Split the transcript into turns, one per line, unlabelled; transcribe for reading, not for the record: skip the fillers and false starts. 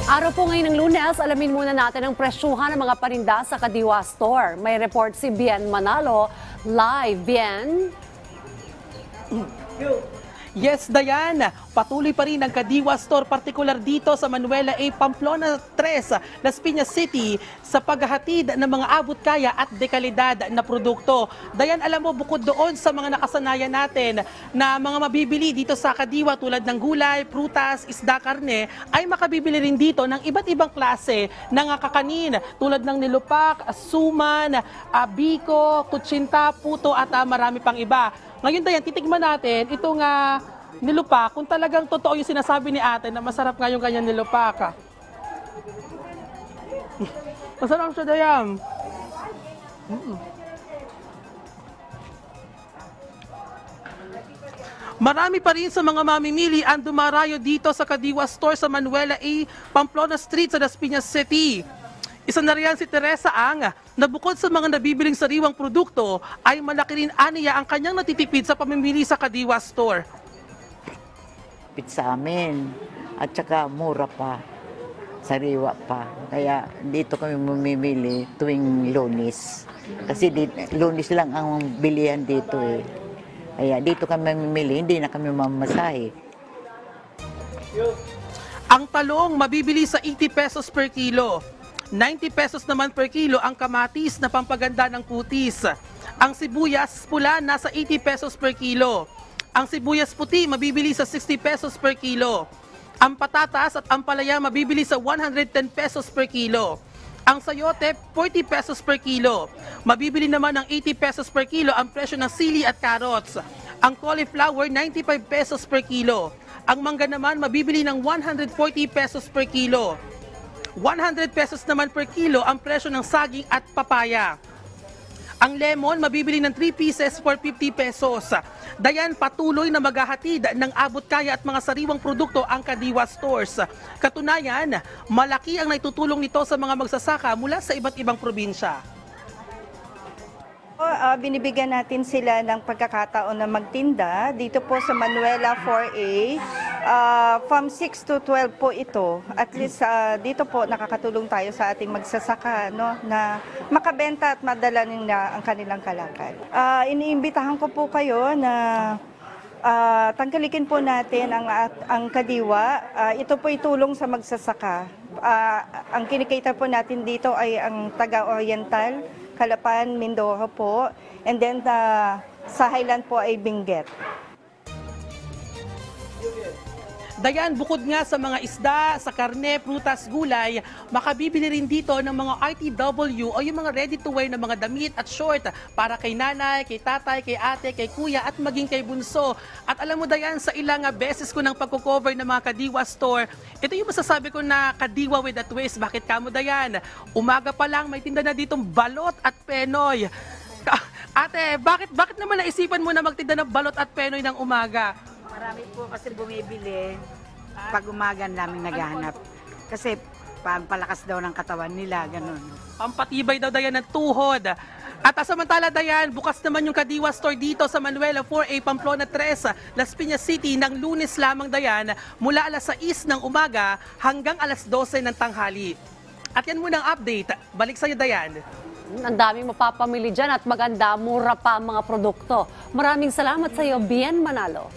Araw po ngayon ng Lunes, alamin muna natin ang presyuhan ng mga paninda sa Kadiwa Store. May report si Bien Manalo. Live, Bien.
Yes, Dayan, patuloy pa rin ang Kadiwa Store, partikular dito sa Manuela A. Pamplona 3, Las Piñas City, sa paghahatid ng mga abot-kaya at dekalidad na produkto. Dayan, alam mo, bukod doon sa mga nakasanayan natin na mga mabibili dito sa Kadiwa tulad ng gulay, prutas, isda, karne, ay makabibili rin dito ng iba't ibang klase ng kakanin tulad ng nilupak, suman, biko, kutsinta, puto at marami pang iba. Ngayon, Dayan, titigman natin itong nilupak, kung talagang totoo yung sinasabi ni ate na masarap nga yung kanyang nilupak. Masarap siya, Dayan. Marami pa rin sa mga mamimili ang dumarayo dito sa Kadiwa Store sa Manuela A. Pamplona Street sa Las Piñas City. Isa na riyan si Teresa Ang, na bukod sa mga nabibiling sariwang produkto, ay malaki rin aniya ang kanyang natitipid sa pamimili sa Kadiwa Store.
Pit sa amin at saka mura pa, sariwa pa. Kaya dito kami mamimili tuwing Lunes. Kasi Lunes lang ang bilihan dito eh. Kaya dito kami mamimili, hindi na kami mamasahe.
Ang talong mabibili sa 80 pesos per kilo. 90 pesos naman per kilo ang kamatis na pampaganda ng kutis. Ang sibuyas pula nasa 80 pesos per kilo. Ang sibuyas puti mabibili sa 60 pesos per kilo. Ang patatas at ampalaya mabibili sa 110 pesos per kilo. Ang sayote, 40 pesos per kilo. Mabibili naman ng 80 pesos per kilo ang presyo ng sili at carrots. Ang cauliflower, 95 pesos per kilo. Ang mangga naman mabibili ng 140 pesos per kilo. 100 pesos naman per kilo ang presyo ng saging at papaya. Ang lemon mabibili ng 3 pieces for 50 pesos. Dayan, patuloy na maghahatid ng abot-kaya at mga sariwang produkto ang Kadiwa Stores. Katunayan, malaki ang naitutulong nito sa mga magsasaka mula sa iba't ibang probinsya.
Binibigyan natin sila ng pagkakataon na magtinda dito po sa Manuela 4A. From 6 to 12 po ito. At least dito po nakakatulong tayo sa ating magsasaka, no, na makabenta at madala nila ang kanilang kalakal. Iniimbitahan ko po kayo na tangkilikin po natin ang Kadiwa. Ito po itulong sa magsasaka. Ang kinikita po natin dito ay ang taga-oriental, Calapan, Mindoro po, and then sa Highland po ay Benguet.
Dayan, bukod nga sa mga isda, sa karne, prutas, gulay, makabibili rin dito ng mga RTW o yung mga ready-to-wear na mga damit at short para kay nanay, kay tatay, kay ate, kay kuya at maging kay bunso. At alam mo, Dayan, sa ilang beses ko ng pagko-cover ng mga Kadiwa Store, ito yung masasabi ko na Kadiwa with a twist. Bakit kamo, Dayan? Umaga pa lang may tinda na ditong balot at penoy. Ate, bakit naman naisipan mo na magtinda ng balot at penoy ng umaga?
Marami po kasi bumibili pag umaga namin naghahanap. Kasi pampalakas daw ng katawan nila, ganun.
Pampatibay daw, Dayan, ng tuhod. At samantala, Dayan, bukas naman yung Kadiwa Store dito sa Manuela 4A, Pamplona 3, Las Piñas City ng Lunes lamang, Dayan, mula alas 6 ng umaga hanggang alas 12 ng tanghali. At yan muna ang update. Balik sa'yo, Dayan.
Ang daming mapapamili dyan at maganda, mura pa ang mga produkto. Maraming salamat sa iyo, Bien Manalo.